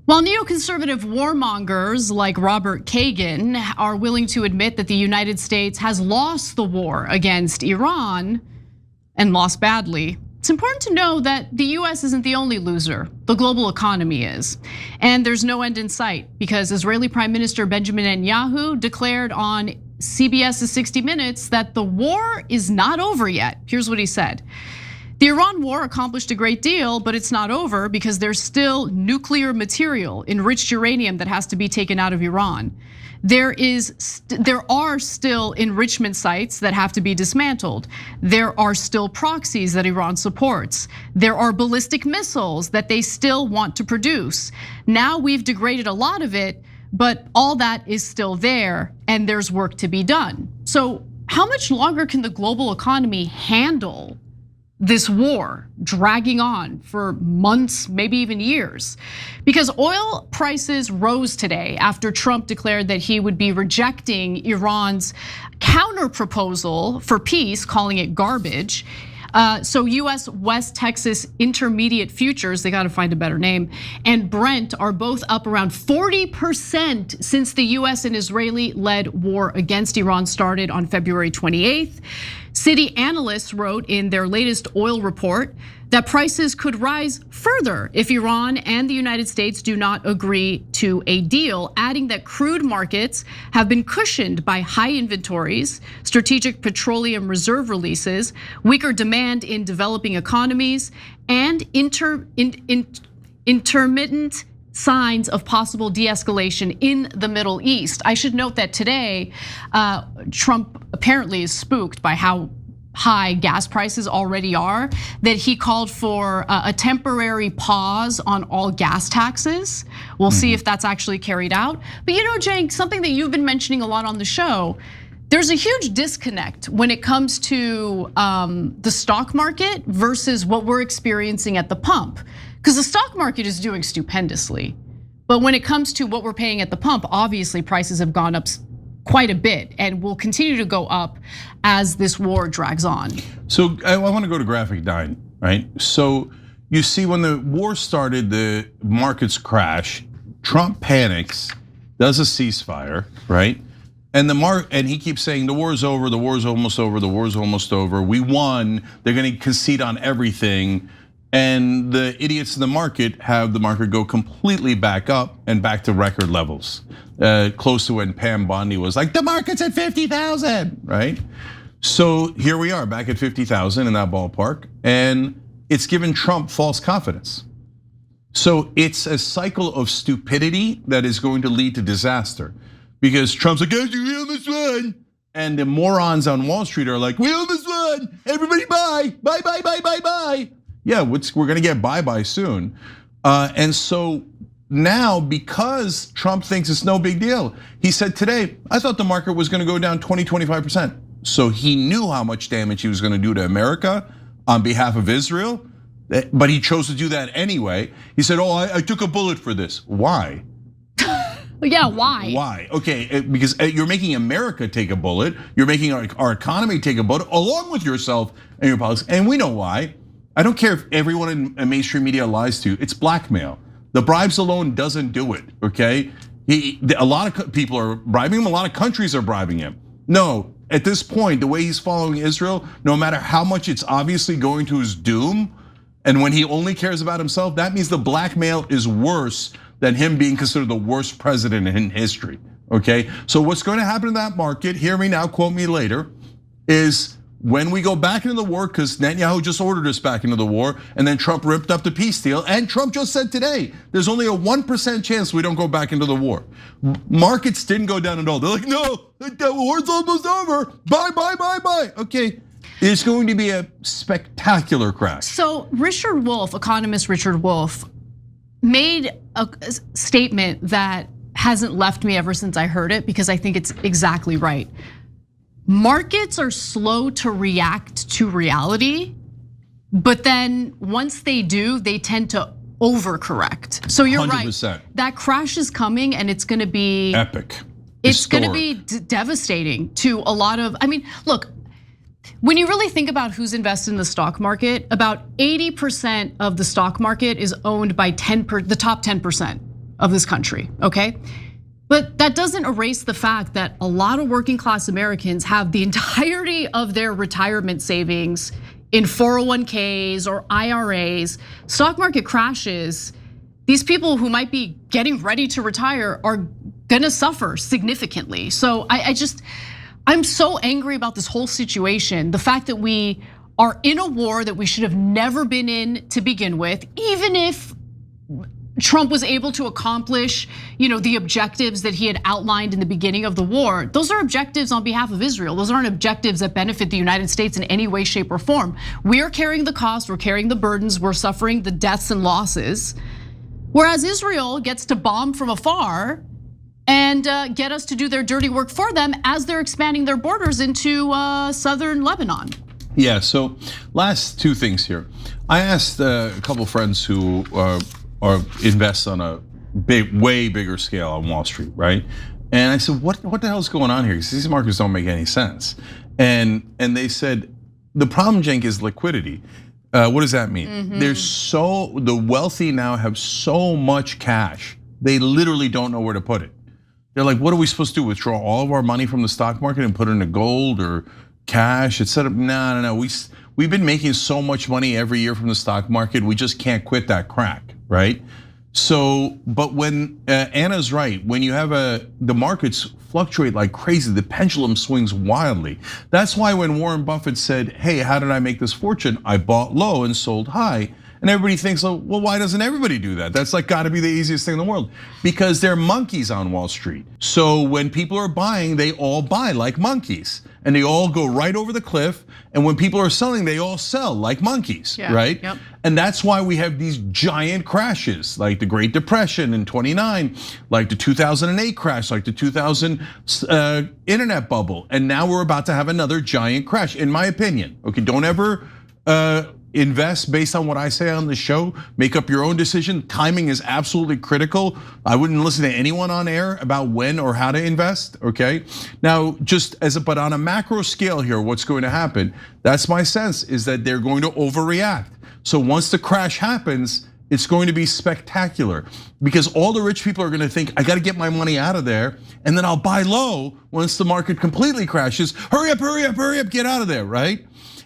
While neoconservative warmongers like Robert Kagan are willing to admit that the United States has lost the war against Iran and lost badly, it's important to know that the US isn't the only loser. The global economy is. And there's no end in sight because Israeli Prime Minister Benjamin Netanyahu declared on CBS's 60 Minutes that the war is not over yet. Here's what he said. The Iran war accomplished a great deal, but it's not over because there's still nuclear material, enriched uranium that has to be taken out of Iran. There are still enrichment sites that have to be dismantled. There are still proxies that Iran supports. There are ballistic missiles that they still want to produce. Now we've degraded a lot of it, but all that is still there and there's work to be done. So how much longer can the global economy handle this war dragging on for months, maybe even years? Because oil prices rose today after Trump declared that he would be rejecting Iran's counter proposal for peace, calling it garbage. So US West Texas Intermediate futures, they gotta find a better name, and Brent are both up around 40% since the US and Israeli-led war against Iran started on February 28th. Citi analysts wrote in their latest oil report that prices could rise further if Iran and the United States do not agree to a deal, adding that crude markets have been cushioned by high inventories, strategic petroleum reserve releases, weaker demand in developing economies, and intermittent signs of possible de-escalation in the Middle East. I should note that today, Trump apparently is spooked by how high gas prices already are, that he called for a temporary pause on all gas taxes. We'll see if that's actually carried out. But you know, Cenk, something that you've been mentioning a lot on the show, there's a huge disconnect when it comes to the stock market versus what we're experiencing at the pump. Because the stock market is doing stupendously. But when it comes to what we're paying at the pump, obviously prices have gone up quite a bit and will continue to go up as this war drags on. So I want to go to graphic 9, right? So you see when the war started, the markets crash, Trump panics, does a ceasefire, right? And he keeps saying the war is over, the war is almost over, the war is almost over. We won, they're gonna concede on everything. And the idiots in the market have the market go completely back up and back to record levels. Close to when Pam Bondi was like, the market's at 50,000, right? So here we are back at 50,000 in that ballpark, and it's given Trump false confidence. So it's a cycle of stupidity that is going to lead to disaster. Because Trump's like, guys, we almost won. And the morons on Wall Street are like, we almost won, everybody buy, buy, buy, buy, buy, buy. Yeah, we're gonna get bye-bye soon. And so now, because Trump thinks it's no big deal, he said today, I thought the market was gonna go down 20-25%. So he knew how much damage he was gonna do to America on behalf of Israel, but he chose to do that anyway. He said, oh, I took a bullet for this. Why? Yeah, why? Why? Okay, because you're making America take a bullet. You're making our economy take a bullet along with yourself and your politics, and we know why. I don't care if everyone in mainstream media lies to you, it's blackmail. The bribes alone doesn't do it, okay? A lot of people are bribing him, a lot of countries are bribing him. No, at this point, the way he's following Israel, no matter how much it's obviously going to his doom, and when he only cares about himself, that means the blackmail is worse than him being considered the worst president in history, okay? So what's going to happen in that market, hear me now, quote me later, is when we go back into the war, because Netanyahu just ordered us back into the war, and then Trump ripped up the peace deal, and Trump just said today, there's only a 1% chance we don't go back into the war. Markets didn't go down at all. They're like, no, the war's almost over, bye, bye, bye, bye. Okay, it's going to be a spectacular crash. So Richard Wolff, economist Richard Wolff, made a statement that hasn't left me ever since I heard it, because I think it's exactly right. Markets are slow to react to reality, but then once they do, they tend to overcorrect. So you're 100%. Right, that crash is coming and it's gonna be epic. It's gonna be devastating to a lot of, I mean, look, when you really think about who's invested in the stock market, about 80% of the stock market is owned by the top 10%. of this country, okay? But that doesn't erase the fact that a lot of working class Americans have the entirety of their retirement savings in 401ks or IRAs. Stock market crashes, these people who might be getting ready to retire are gonna suffer significantly. So I'm so angry about this whole situation. The fact that we are in a war that we should have never been in to begin with, even if Trump was able to accomplish, the objectives that he had outlined in the beginning of the war. Those are objectives on behalf of Israel. Those aren't objectives that benefit the United States in any way, shape, or form. We are carrying the cost, we're carrying the burdens, we're suffering the deaths and losses. Whereas Israel gets to bomb from afar and get us to do their dirty work for them as they're expanding their borders into southern Lebanon. Yeah, so last two things here. I asked a couple friends who or invest on a way bigger scale on Wall Street, right? And I said, what the hell is going on here? Because these markets don't make any sense. And they said, the problem, Cenk, is liquidity. What does that mean? Mm-hmm. The wealthy now have so much cash, they literally don't know where to put it. They're like, what are we supposed to do? Withdraw all of our money from the stock market and put it into gold or cash, etc.? No. We've been making so much money every year from the stock market, we just can't quit that crack, right? So, but when Anna's right, when you have the markets fluctuate like crazy, the pendulum swings wildly. That's why when Warren Buffett said, hey, how did I make this fortune? I bought low and sold high. And everybody thinks, well, why doesn't everybody do that? That's like gotta be the easiest thing in the world. Because they're monkeys on Wall Street. So when people are buying, they all buy like monkeys. And they all go right over the cliff. And when people are selling, they all sell like monkeys, right? Yep. And that's why we have these giant crashes, like the Great Depression in '29, like the 2008 crash, like the 2000 internet bubble. And now we're about to have another giant crash, in my opinion. Okay, don't ever invest based on what I say on the show. Make up your own decision. Timing is absolutely critical. I wouldn't listen to anyone on air about when or how to invest, okay? Now, but on a macro scale here, what's going to happen, that's my sense, is that they're going to overreact. So once the crash happens, it's going to be spectacular because all the rich people are gonna think, I gotta get my money out of there, and then I'll buy low once the market completely crashes. Hurry up, get out of there, right?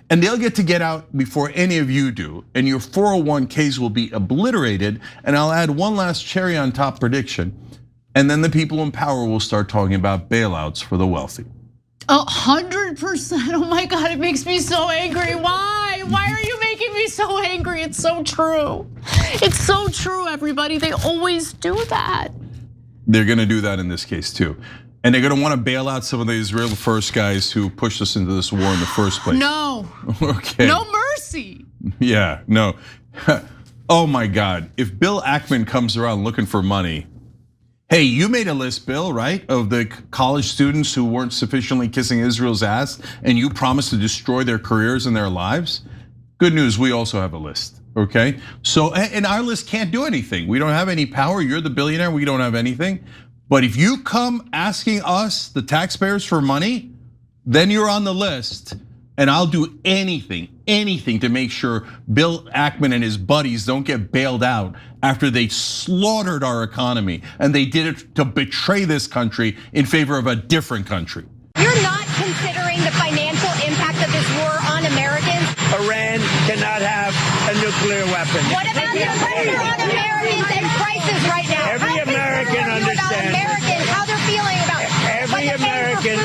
And they'll get out before any of you do, and your 401ks will be obliterated. And I'll add one last cherry on top prediction, and then the people in power will start talking about bailouts for the wealthy. 100%, oh my God, it makes me so angry. Why? Why are you making me so angry? It's so true. It's so true, everybody, they always do that. They're gonna do that in this case too. And they're gonna wanna bail out some of the Israel first guys who pushed us into this war in the first place. No, okay. No mercy. Yeah, no. Oh my God, if Bill Ackman comes around looking for money, hey, you made a list, Bill, right? Of the college students who weren't sufficiently kissing Israel's ass and you promised to destroy their careers and their lives. Good news, we also have a list, okay? So, and our list can't do anything. We don't have any power, you're the billionaire, we don't have anything. But if you come asking us, the taxpayers, for money, then you're on the list. And I'll do anything to make sure Bill Ackman and his buddies don't get bailed out after they slaughtered our economy. And they did it to betray this country in favor of a different country. You're not considering the financial impact of this war on Americans? Iran cannot have a nuclear weapon. What about the pressure on Americans and prices right now? Every American understands. Americans, how they're feeling about every American,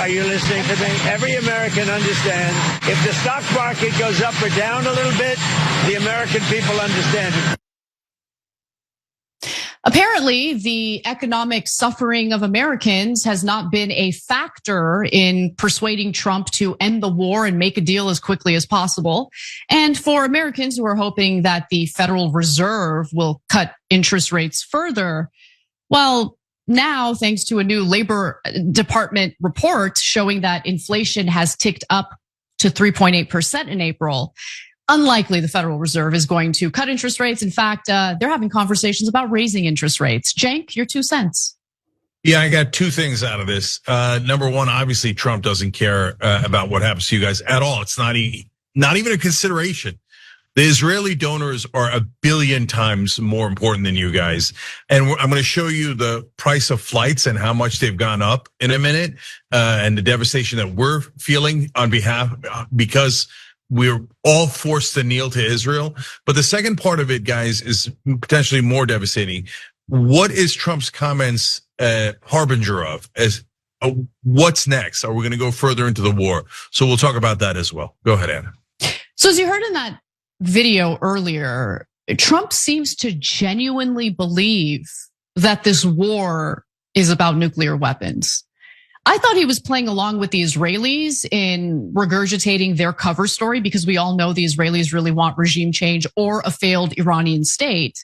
are you listening to me? Every American understands if the stock market goes up or down a little bit, the American people understand it. Apparently, the economic suffering of Americans has not been a factor in persuading Trump to end the war and make a deal as quickly as possible. And for Americans who are hoping that the Federal Reserve will cut interest rates further, well, now, thanks to a new Labor Department report showing that inflation has ticked up to 3.8% in April, unlikely the Federal Reserve is going to cut interest rates. In fact, they're having conversations about raising interest rates. Cenk, your 2 cents. Yeah, I got 2 things out of this. Number one, obviously Trump doesn't care about what happens to you guys at all. It's not even a consideration. The Israeli donors are 1 billion times more important than you guys. And I'm going to show you the price of flights and how much they've gone up in a minute, and the devastation that we're feeling on behalf, because we're all forced to kneel to Israel. But the second part of it, guys, is potentially more devastating. What is Trump's comments harbinger of? As what's next? Are we going to go further into the war? So we'll talk about that as well. Go ahead, Anna. So as you heard in that video earlier, Trump seems to genuinely believe that this war is about nuclear weapons. I thought he was playing along with the Israelis in regurgitating their cover story, because we all know the Israelis really want regime change or a failed Iranian state.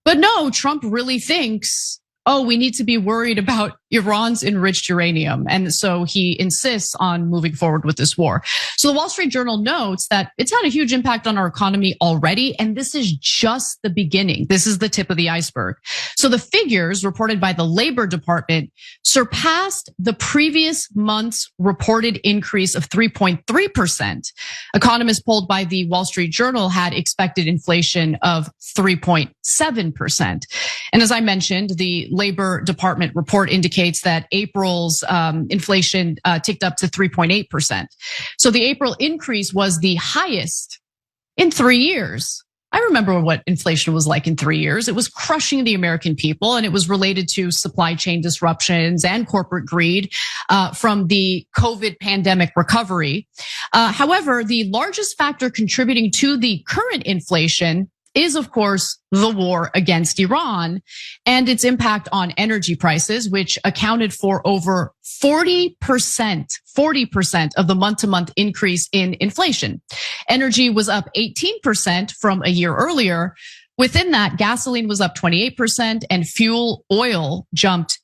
But no, Trump really thinks, oh, we need to be worried about Iran's enriched uranium. And so he insists on moving forward with this war. So the Wall Street Journal notes that it's had a huge impact on our economy already, and this is just the beginning. This is the tip of the iceberg. So the figures reported by the Labor Department surpassed the previous month's reported increase of 3.3%. Economists polled by the Wall Street Journal had expected inflation of 3.7%. And as I mentioned, the Labor Department report indicates that April's inflation ticked up to 3.8%. So the April increase was the highest in 3 years. I remember what inflation was like in 3 years. It was crushing the American people, and it was related to supply chain disruptions and corporate greed from the COVID pandemic recovery. However, the largest factor contributing to the current inflation is, of course, the war against Iran and its impact on energy prices, which accounted for over 40% of the month-to-month increase in inflation. Energy was up 18% from a year earlier. Within that, gasoline was up 28% and fuel oil jumped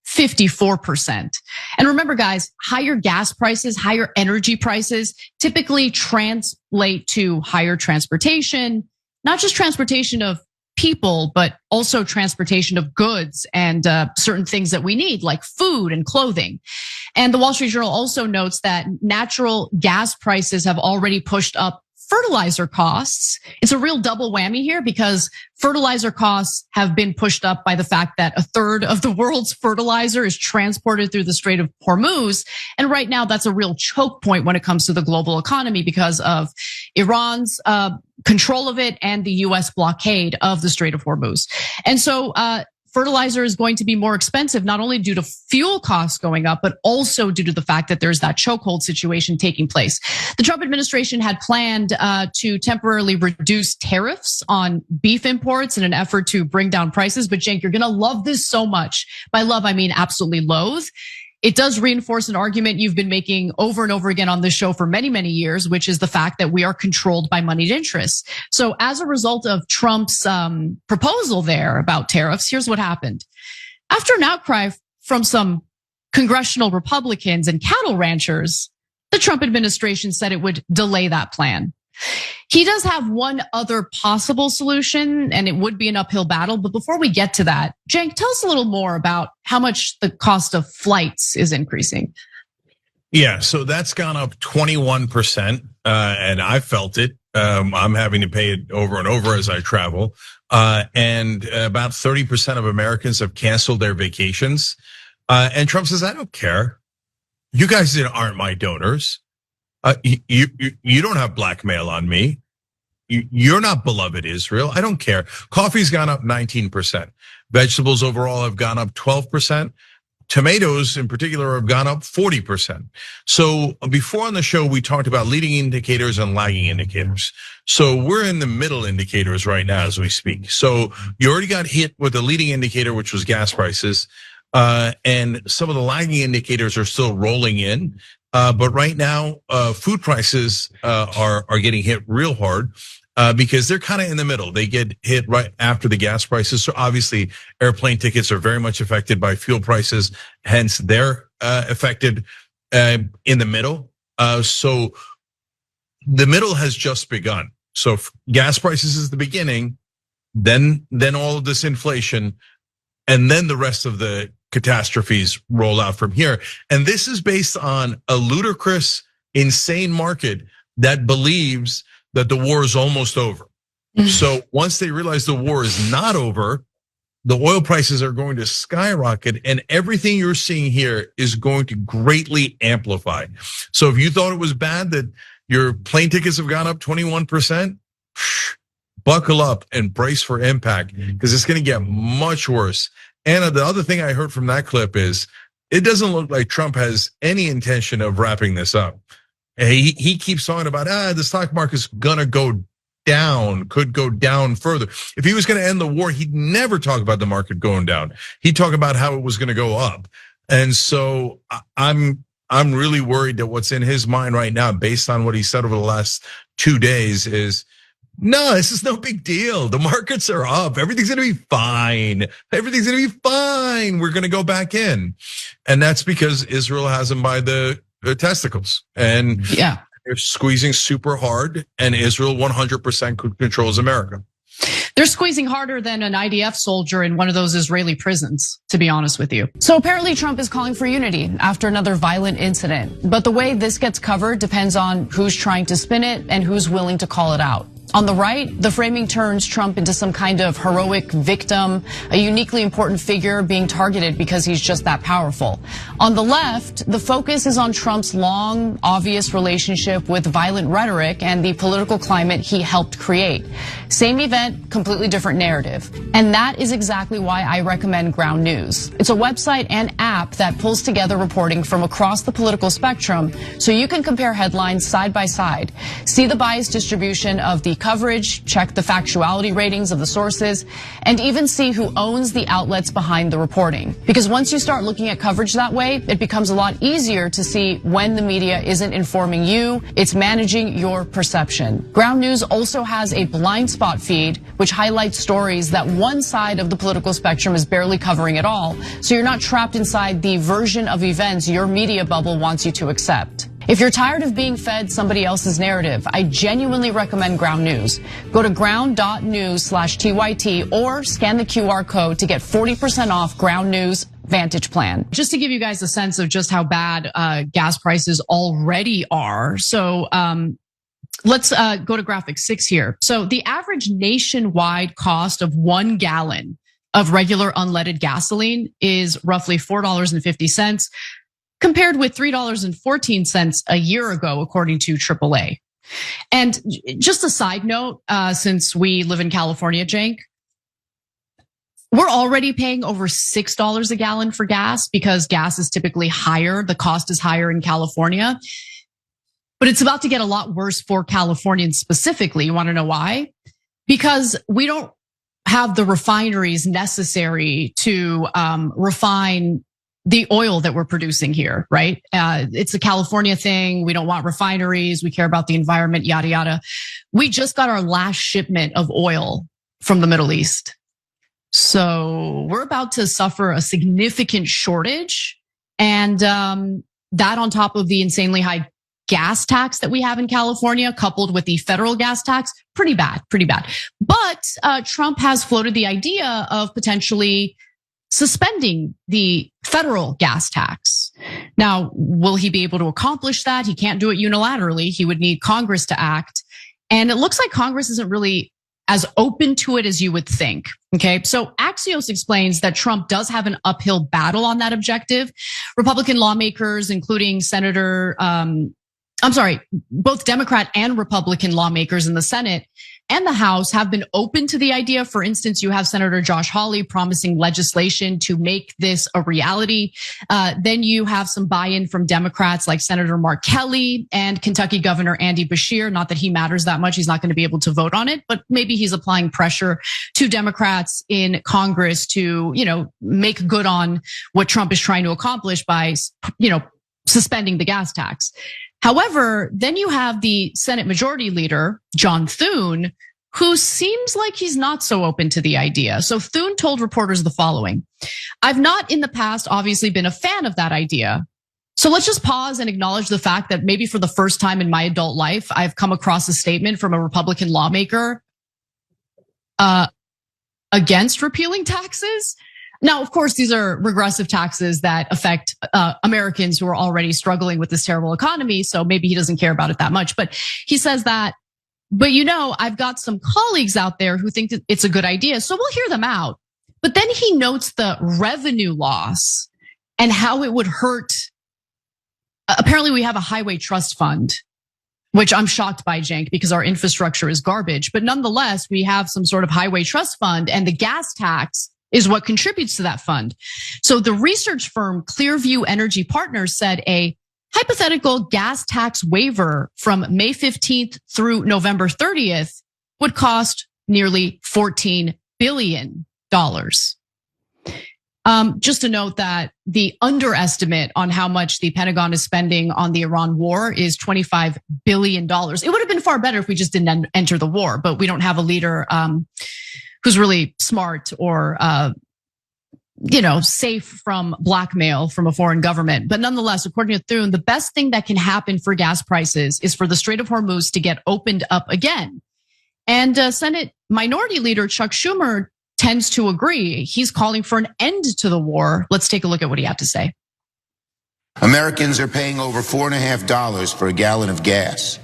54%. And remember, guys, higher gas prices, higher energy prices typically translate to higher transportation, not just transportation of people, but also transportation of goods and certain things that we need, like food and clothing. And the Wall Street Journal also notes that natural gas prices have already pushed up fertilizer costs. It's a real double whammy here, because fertilizer costs have been pushed up by the fact that a third of the world's fertilizer is transported through the Strait of Hormuz. And right now, that's a real choke point when it comes to the global economy because of Iran's control of it and the US blockade of the Strait of Hormuz. And so fertilizer is going to be more expensive, not only due to fuel costs going up, but also due to the fact that there's that chokehold situation taking place. The Trump administration had planned to temporarily reduce tariffs on beef imports in an effort to bring down prices. But Cenk, you're gonna love this so much. By love, I mean absolutely loathe. It does reinforce an argument you've been making over and over again on this show for many, many years, which is the fact that we are controlled by moneyed interests. So as a result of Trump's proposal there about tariffs, here's what happened. After an outcry from some congressional Republicans and cattle ranchers, the Trump administration said it would delay that plan. He does have one other possible solution, and it would be an uphill battle. But before we get to that, Cenk, tell us a little more about how much the cost of flights is increasing. Yeah, so that's gone up 21%, and I felt it. I'm having to pay it over and over as I travel. And about 30% of Americans have canceled their vacations. And Trump says, I don't care. You guys aren't my donors. You don't have blackmail on me. You're not beloved Israel. I don't care. Coffee's gone up 19%. Vegetables overall have gone up 12%. Tomatoes in particular have gone up 40%. So before on the show, we talked about leading indicators and lagging indicators. So we're in the middle indicators right now as we speak. So you already got hit with the leading indicator, which was gas prices. And some of the lagging indicators are still rolling in. But right now, food prices are getting hit real hard because they're kind of in the middle. They get hit right after the gas prices. So obviously, airplane tickets are very much affected by fuel prices. Hence, they're affected in the middle. So the middle has just begun. So gas prices is the beginning, then all of this inflation, and then the rest of the catastrophes roll out from here. And this is based on a ludicrous, insane market that believes that the war is almost over. So once they realize the war is not over, the oil prices are going to skyrocket, and everything you're seeing here is going to greatly amplify. So if you thought it was bad that your plane tickets have gone up 21%, buckle up and brace for impact, because it's going to get much worse. And the other thing I heard from that clip is it doesn't look like Trump has any intention of wrapping this up. He keeps talking about, the stock market's gonna go down, could go down further. If he was gonna end the war, he'd never talk about the market going down. He'd talk about how it was gonna go up. And so I'm really worried that what's in his mind right now, based on what he said over the last 2 days, is, no, this is no big deal. The markets are up. Everything's gonna be fine. Everything's gonna be fine. We're gonna go back in. And that's because Israel has him by the testicles. And they're squeezing super hard, and Israel 100% controls America. They're squeezing harder than an IDF soldier in one of those Israeli prisons, to be honest with you. So apparently Trump is calling for unity after another violent incident. But the way this gets covered depends on who's trying to spin it and who's willing to call it out. On the right, the framing turns Trump into some kind of heroic victim, a uniquely important figure being targeted because he's just that powerful. On the left, the focus is on Trump's long, obvious relationship with violent rhetoric and the political climate he helped create. Same event, completely different narrative. And that is exactly why I recommend Ground News. It's a website and app that pulls together reporting from across the political spectrum so you can compare headlines side by side, see the bias distribution of the coverage, check the factuality ratings of the sources, and even see who owns the outlets behind the reporting. Because once you start looking at coverage that way, it becomes a lot easier to see when the media isn't informing you, it's managing your perception. Ground News also has a blind spot feed, which highlights stories that one side of the political spectrum is barely covering at all, so you're not trapped inside the version of events your media bubble wants you to accept. If you're tired of being fed somebody else's narrative, I genuinely recommend Ground News. Go to ground.news/TYT or scan the QR code to get 40% off Ground News Vantage Plan. Just to give you guys a sense of just how bad gas prices already are. So let's go to graphic 6 here. So the average nationwide cost of 1 gallon of regular unleaded gasoline is roughly $4.50. compared with $3.14 a year ago, according to AAA. And just a side note, since we live in California, Cenk, we're already paying over $6 a gallon for gas because gas is typically higher. The cost is higher in California. But it's about to get a lot worse for Californians specifically. You want to know why? Because we don't have the refineries necessary to refine the oil that we're producing here, right? It's a California thing. We don't want refineries. We care about the environment, yada, yada. We just got our last shipment of oil from the Middle East. So we're about to suffer a significant shortage. And that on top of the insanely high gas tax that we have in California, coupled with the federal gas tax, pretty bad, pretty bad. But Trump has floated the idea of potentially suspending the federal gas tax. Now, will he be able to accomplish that? He can't do it unilaterally. He would need Congress to act. And it looks like Congress isn't really as open to it as you would think. Okay, so Axios explains that Trump does have an uphill battle on that objective. Republican lawmakers, including both Democrat and Republican lawmakers in the Senate and the House have been open to the idea. For instance, you have Senator Josh Hawley promising legislation to make this a reality. Then you have some buy-in from Democrats like Senator Mark Kelly and Kentucky Governor Andy Beshear. Not that he matters that much. He's not going to be able to vote on it, but maybe he's applying pressure to Democrats in Congress to, make good on what Trump is trying to accomplish by, suspending the gas tax. However, then you have the Senate Majority Leader, John Thune, who seems like he's not so open to the idea. So Thune told reporters the following: "I've not in the past obviously been a fan of that idea. So let's just pause and acknowledge the fact that maybe for the first time in my adult life, I've come across a statement from a Republican lawmaker against repealing taxes." Now, of course, these are regressive taxes that affect Americans who are already struggling with this terrible economy. So maybe he doesn't care about it that much. But he says that But I've got some colleagues out there who think that it's a good idea, so we'll hear them out. But then he notes the revenue loss and how it would hurt. Apparently we have a highway trust fund, which I'm shocked by, Cenk, because our infrastructure is garbage. But nonetheless, we have some sort of highway trust fund, and the gas tax is what contributes to that fund. So the research firm Clearview Energy Partners said a hypothetical gas tax waiver from May 15th through November 30th would cost nearly $14 billion. Just to note that the underestimate on how much the Pentagon is spending on the Iran war is $25 billion. It would have been far better if we just didn't enter the war, but we don't have a leader who's really smart or safe from blackmail from a foreign government. But nonetheless, according to Thune, the best thing that can happen for gas prices is for the Strait of Hormuz to get opened up again. And Senate Minority Leader Chuck Schumer tends to agree. He's calling for an end to the war. Let's take a look at what he had to say. Americans are paying over $4.50 for a gallon of gas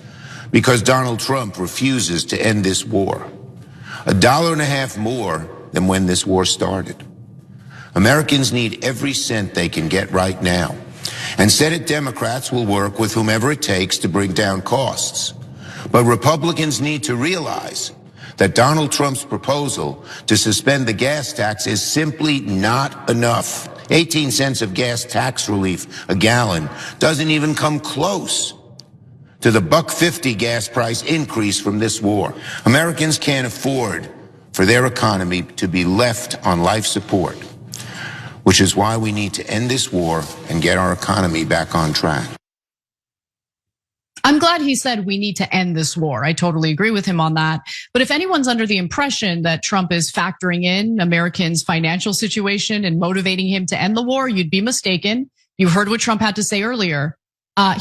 because Donald Trump refuses to end this war. $1.50 more than when this war started. Americans need every cent they can get right now. And Senate Democrats will work with whomever it takes to bring down costs. But Republicans need to realize that Donald Trump's proposal to suspend the gas tax is simply not enough. 18 cents of gas tax relief a gallon doesn't even come close to the $1.50 gas price increase from this war. Americans can't afford for their economy to be left on life support, which is why we need to end this war and get our economy back on track. I'm glad he said we need to end this war. I totally agree with him on that. But if anyone's under the impression that Trump is factoring in Americans' financial situation and motivating him to end the war, you'd be mistaken. You heard what Trump had to say earlier.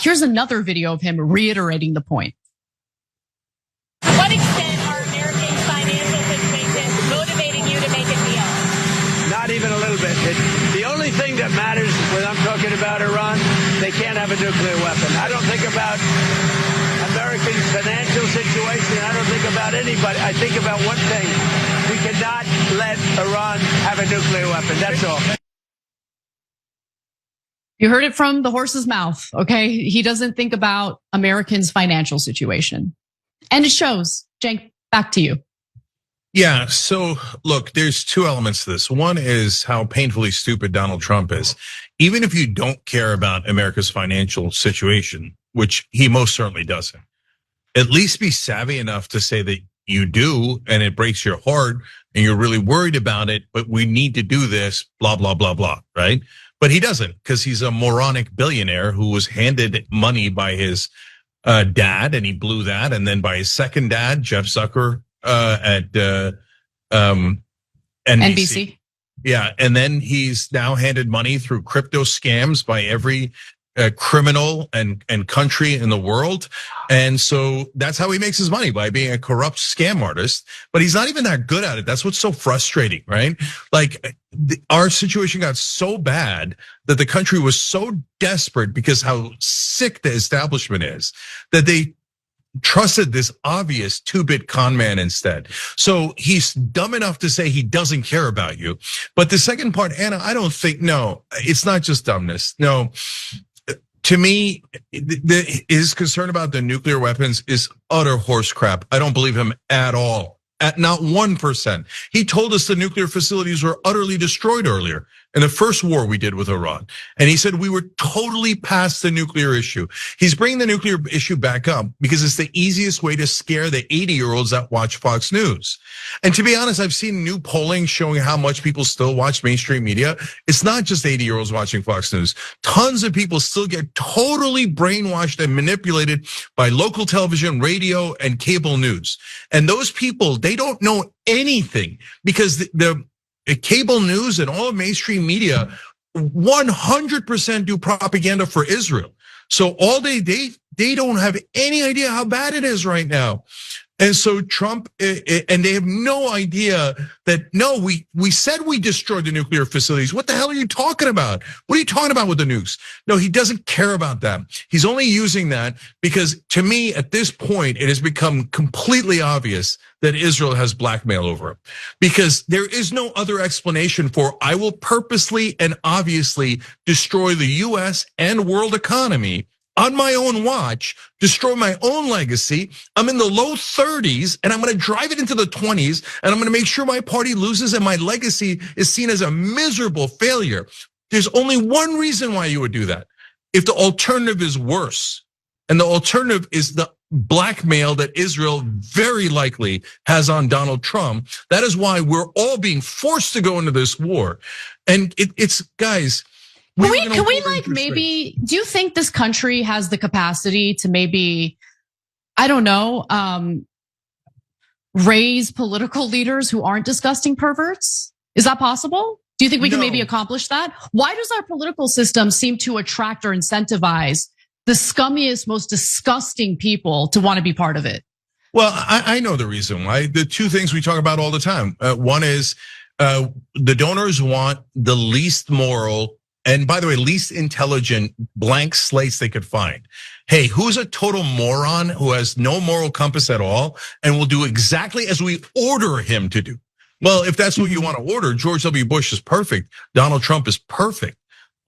Here's another video of him reiterating the point. To what extent are Americans' financial situations motivating you to make a deal? Not even a little bit. The only thing that matters when I'm talking about Iran, they can't have a nuclear weapon. I don't think about Americans' financial situation. I don't think about anybody. I think about one thing. We cannot let Iran have a nuclear weapon. That's all. You heard it from the horse's mouth, okay? He doesn't think about Americans' financial situation. And it shows. Cenk, back to you. Yeah, so look, there's two elements to this. One is how painfully stupid Donald Trump is. Even if you don't care about America's financial situation, which he most certainly doesn't, at least be savvy enough to say that you do, and it breaks your heart, and you're really worried about it, but we need to do this, blah, blah, blah, blah, right? But he doesn't, because he's a moronic billionaire who was handed money by his dad, and he blew that, and then by his second dad, Jeff Zucker, at NBC. Yeah, and then he's now handed money through crypto scams by every criminal and country in the world. And so that's how he makes his money, by being a corrupt scam artist. But he's not even that good at it. That's what's so frustrating, right? Like our situation got so bad that the country was so desperate because how sick the establishment is that they trusted this obvious two-bit con man instead. So he's dumb enough to say he doesn't care about you. But the second part, Anna, I don't think, no, it's not just dumbness. No, to me, his concern about the nuclear weapons is utter horse crap. I don't believe him at all. At not 1%. He told us the nuclear facilities were utterly destroyed earlier in the first war we did with Iran. And he said we were totally past the nuclear issue. He's bringing the nuclear issue back up because it's the easiest way to scare the 80-year-olds that watch Fox News. And to be honest, I've seen new polling showing how much people still watch mainstream media. It's not just 80-year-olds watching Fox News. Tons of people still get totally brainwashed and manipulated by local television, radio, and cable news. And those people, they don't know anything because the cable news and all of mainstream media 100% do propaganda for Israel. So all they don't have any idea how bad it is right now. And so Trump, and they have no idea that, no, we said we destroyed the nuclear facilities. What the hell are you talking about? What are you talking about with the nukes? No, he doesn't care about that. He's only using that because, to me, at this point, it has become completely obvious that Israel has blackmail over him. Because there is no other explanation for, I will purposely and obviously destroy the US and world economy on my own watch, destroy my own legacy. I'm in the low 30s and I'm gonna drive it into the 20s, and I'm gonna make sure my party loses and my legacy is seen as a miserable failure. There's only one reason why you would do that. If the alternative is worse, and the alternative is the blackmail that Israel very likely has on Donald Trump, that is why we're all being forced to go into this war. And it's, guys, can we like maybe, do you think this country has the capacity to maybe, I don't know, raise political leaders who aren't disgusting perverts? Is that possible? Do you think we can maybe accomplish that? Why does our political system seem to attract or incentivize the scummiest, most disgusting people to want to be part of it? Well, I know the reason why. The two things we talk about all the time. One is the donors want the least moral, and by the way, least intelligent blank slates they could find. Hey, who's a total moron who has no moral compass at all and will do exactly as we order him to do? Well, if that's what you want to order, George W. Bush is perfect. Donald Trump is perfect.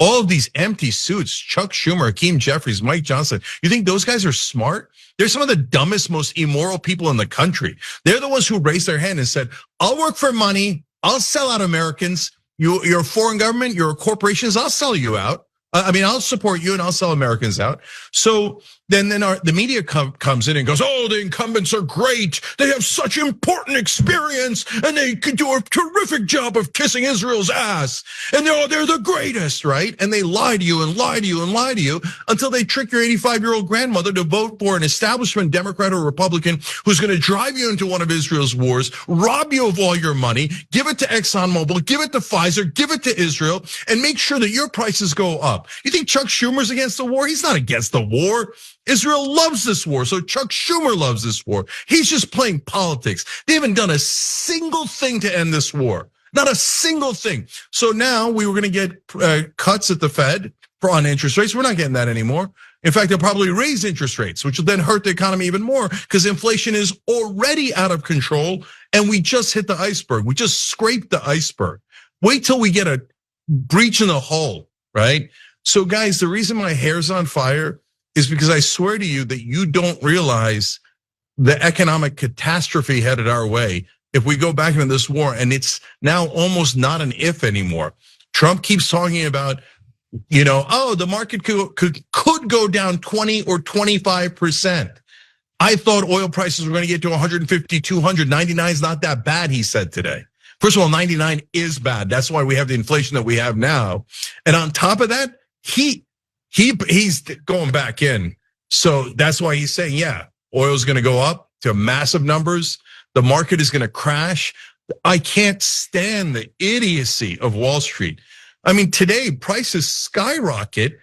All of these empty suits, Chuck Schumer, Hakeem Jeffries, Mike Johnson, you think those guys are smart? They're some of the dumbest, most immoral people in the country. They're the ones who raised their hand and said, I'll work for money, I'll sell out Americans. You're a foreign government, you're corporations, I'll sell you out. I mean, I'll support you and I'll sell Americans out. So then the media comes in and goes, oh, the incumbents are great. They have such important experience and they could do a terrific job of kissing Israel's ass. And they're the greatest, right? And they lie to you and lie to you and lie to you until they trick your 85-year-old grandmother to vote for an establishment Democrat or Republican who's gonna drive you into one of Israel's wars, rob you of all your money, give it to ExxonMobil, give it to Pfizer, give it to Israel, and make sure that your prices go up. You think Chuck Schumer's against the war? He's not against the war. Israel loves this war, so Chuck Schumer loves this war. He's just playing politics. They haven't done a single thing to end this war. Not a single thing. So now we were gonna get cuts at the Fed on interest rates. We're not getting that anymore. In fact, they'll probably raise interest rates, which will then hurt the economy even more because inflation is already out of control and we just hit the iceberg. We just scraped the iceberg. Wait till we get a breach in the hull, right? So guys, the reason my hair's on fire is because I swear to you that you don't realize the economic catastrophe headed our way if we go back into this war, and it's now almost not an if anymore. Trump keeps talking about, oh, the market could go down 20 or 25%. I thought oil prices were gonna get to 150, 200, 99 is not that bad, he said today. First of all, 99 is bad. That's why we have the inflation that we have now. And on top of that, he's going back in. So that's why he's saying, yeah, oil's gonna go up to massive numbers. The market is gonna crash. I can't stand the idiocy of Wall Street. I mean, today prices skyrocket,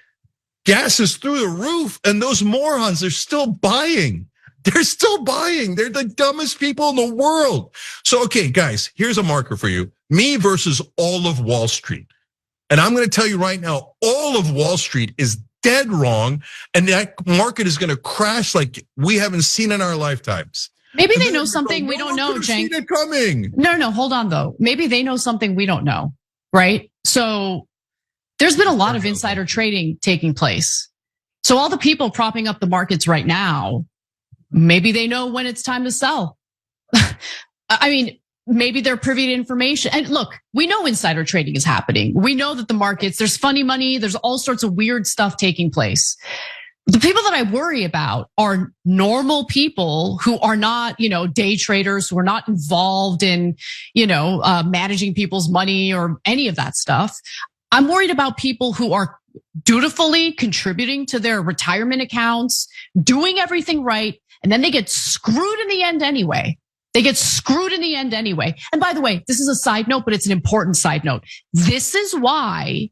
gas is through the roof, and those morons are still buying. They're still buying. They're the dumbest people in the world. So, okay, guys, here's a marker for you. Me versus all of Wall Street. And I'm gonna tell you right now, all of Wall Street is dead wrong, and that market is gonna crash like we haven't seen in our lifetimes. Maybe they know something we don't know, Cenk. Seen it coming. No, hold on though. Maybe they know something we don't know, right? So there's been a lot of insider trading taking place. So all the people propping up the markets right now, maybe they know when it's time to sell. I mean, maybe they're privy to information. And look, we know insider trading is happening. We know that the markets, there's funny money, there's all sorts of weird stuff taking place. The people that I worry about are normal people who are not, day traders, who are not involved in, managing people's money or any of that stuff. I'm worried about people who are dutifully contributing to their retirement accounts, doing everything right, and then they get screwed in the end anyway. They get screwed in the end anyway. And by the way, this is a side note, but it's an important side note. This is why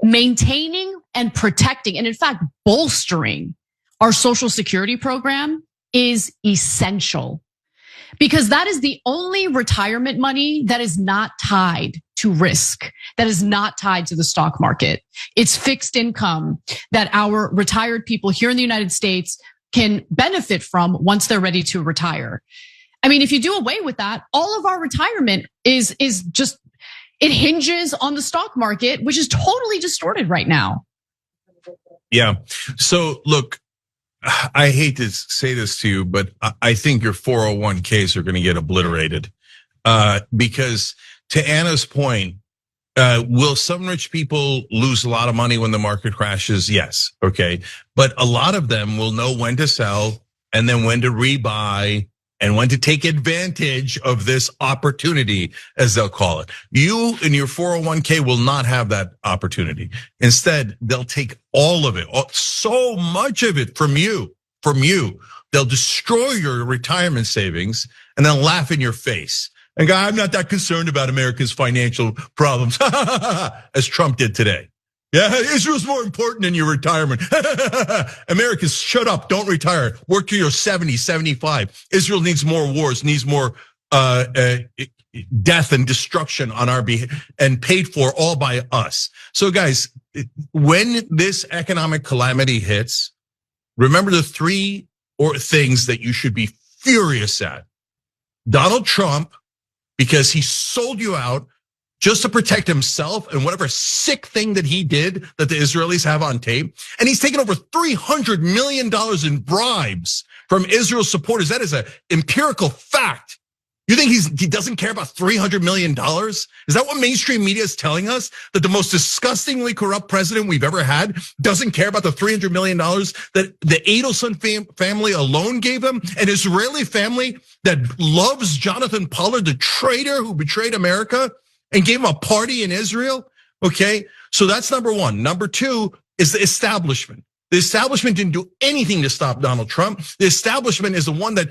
maintaining and protecting, and in fact, bolstering our Social Security program is essential. because that is the only retirement money that is not tied to risk, that is not tied to the stock market. It's fixed income that our retired people here in the United States can benefit from once they're ready to retire. I mean, if you do away with that, all of our retirement is just, it hinges on the stock market, which is totally distorted right now. Yeah. So look, I hate to say this to you, but I think your 401ks are going to get obliterated. Because to Anna's point, will some rich people lose a lot of money when the market crashes? Yes. Okay. But a lot of them will know when to sell and then when to rebuy and when to take advantage of this opportunity, as they'll call it. You in your 401k will not have that opportunity. Instead, they'll take all of it, so much of it from you. They'll destroy your retirement savings and then laugh in your face. And go, I'm not that concerned about America's financial problems, as Trump did today. Yeah, Israel's more important than your retirement. Americans, shut up, don't retire. Work till you're 70, 75. Israel needs more wars, needs more death and destruction on our behalf, and paid for all by us. So guys, when this economic calamity hits, remember the three things that you should be furious at. Donald Trump, because he sold you out just to protect himself and whatever sick thing that he did that the Israelis have on tape. And he's taken over $300 million in bribes from Israel supporters. That is an empirical fact. You think he doesn't care about $300 million? Is that what mainstream media is telling us? That the most disgustingly corrupt president we've ever had doesn't care about the $300 million that the Adelson family alone gave him? An Israeli family that loves Jonathan Pollard, the traitor who betrayed America and gave him a party in Israel? Okay, so that's number one. Number two is the establishment. The establishment didn't do anything to stop Donald Trump. The establishment is the one that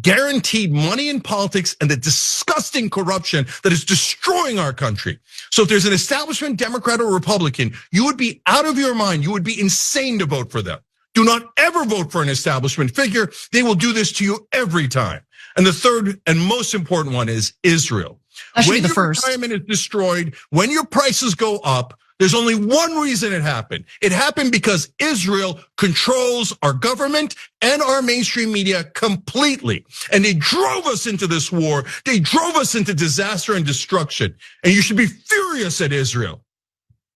guaranteed money in politics and the disgusting corruption that is destroying our country. So if there's an establishment, Democrat or Republican, you would be out of your mind. You would be insane to vote for them. Do not ever vote for an establishment figure. They will do this to you every time. And the third and most important one is Israel. That should when be the your first. retirement is destroyed, when your prices go up, there's only one reason it happened. It happened because Israel controls our government and our mainstream media completely. And they drove us into this war. They drove us into disaster and destruction. And you should be furious at Israel.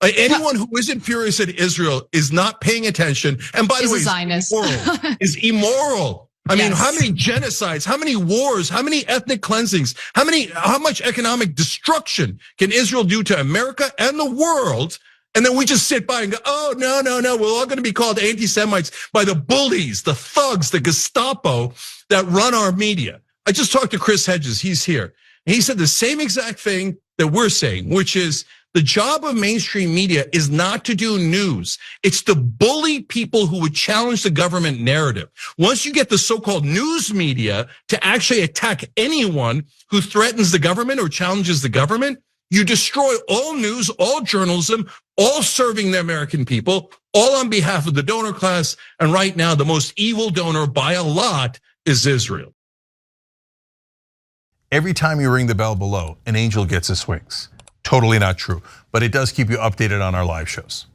Anyone who isn't furious at Israel is not paying attention. And by the way, is immoral. I mean, how many genocides, how many wars, how many ethnic cleansings, how much economic destruction can Israel do to America and the world? And then we just sit by and go, oh, no, we're all gonna be called anti-Semites by the bullies, the thugs, the Gestapo that run our media. I just talked to Chris Hedges, he's here. And he said the same exact thing that we're saying, which is the job of mainstream media is not to do news. It's to bully people who would challenge the government narrative. Once you get the so-called news media to actually attack anyone who threatens the government or challenges the government, you destroy all news, all journalism, all serving the American people, all on behalf of the donor class. And right now, the most evil donor by a lot is Israel. Every time you ring the bell below, an angel gets his wings. Totally not true, but it does keep you updated on our live shows.